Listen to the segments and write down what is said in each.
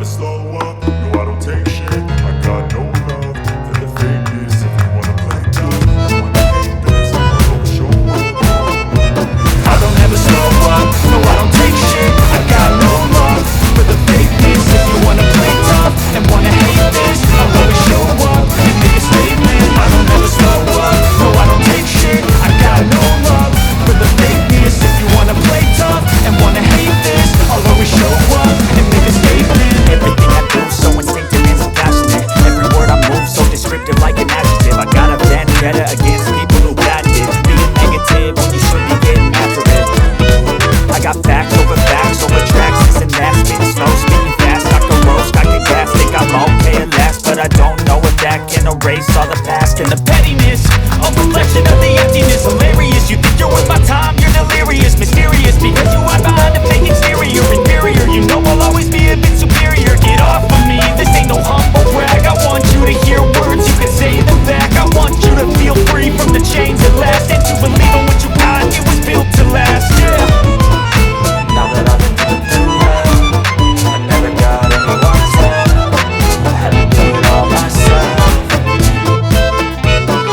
slow up, no I don't take shit. I got no love for the fakeness. If you wanna play tough, you wanna hate this, I'll show up. I don't ever slow up, no I don't take shit. I got no love for the fakeness. If you wanna play tough and wanna hate this, I'll always show up and make a statement. I don't ever slow up, no I don't take shit. I got no love for the fakeness. If you wanna play tough and wanna hate this, I'll always show up and make a statement. Everything I do so instinctive and so passionate. Every word I move so descriptive like an adjective. I got a vendetta against people who got it. Being negative when you should be getting after it. I got facts over tracks. This and that, spitting slow, spitting fast. I can roast, I can gas. Think I'm okay at last, but I don't know if that can erase all the past. And the pettiness, a reflection of the emptiness. Hilarious, you think you're worth my time, you're delirious. Mysterious, because you hide behind a fake exterior. Inferior, you know I'll always be a bit superior. Get off of me, this ain't no humble brag. I want you to hear words, you can say them back. I want you to feel free from the chains at last, and to believe in what you got, it was built to last, yeah. Now that I've been through hell, I never got anyone's help. I had to do it all myself.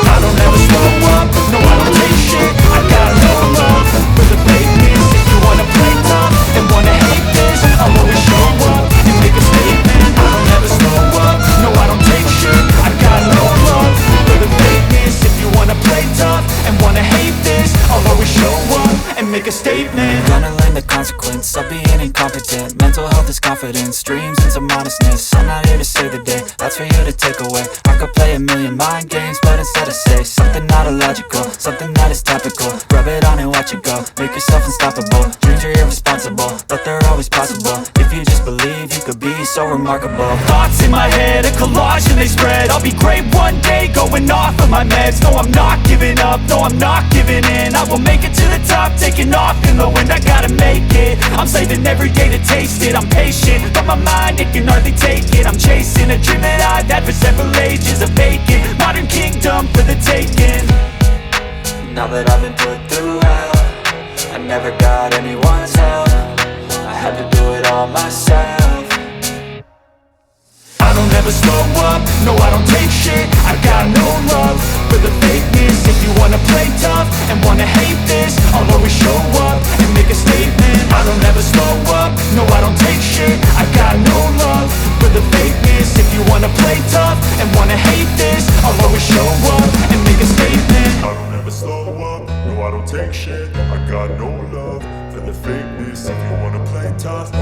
I don't ever slow up, no I don't take shit. I got no love for the fakeness. If you wanna play tough and wanna hate this, I'll always show up and make a statement. I don't ever slow up, no I don't take shit. I got no love for the fakeness. If you wanna play tough and wanna hate this, I'll always show up and make a statement. Gonna learn the consequence of being incompetent. Mental health is confidence, dreams and some honestness. I'm not here to save the day, that's for you to take away. I could play a million mind games, but instead I say something not illogical, something that is topical. Rub it on and watch it go, make yourself unstoppable. Dreams are irresponsible, but they're always possible. If you just believe, you could be so remarkable. Thoughts in my head, a collage and they spread. I'll be great one day, going off of my meds. No, I'm not giving up, no, I'm not giving in. I will make it to the top, taking off in the wind. I gotta make it, I'm saving every day to taste it. I'm patient, but my mind, it can hardly take it. I'm chasing a dream that I've had for several ages. A vacant, modern kingdom for the taking. Now that I've been put through hell, I never got anyone's help. I had to do it all myself. I don't ever slow up, no I don't take shit. I got no love for the fakeness. If you wanna play tough and wanna hate this, I'll always show up and make a statement. I don't ever slow up, no I don't take shit. I got no love for the fakeness. If you wanna play tough and wanna hate this, I'll always show up and make a statement. I don't ever slow up, no I don't take shit. I got no love for the fakeness. If you wanna play tough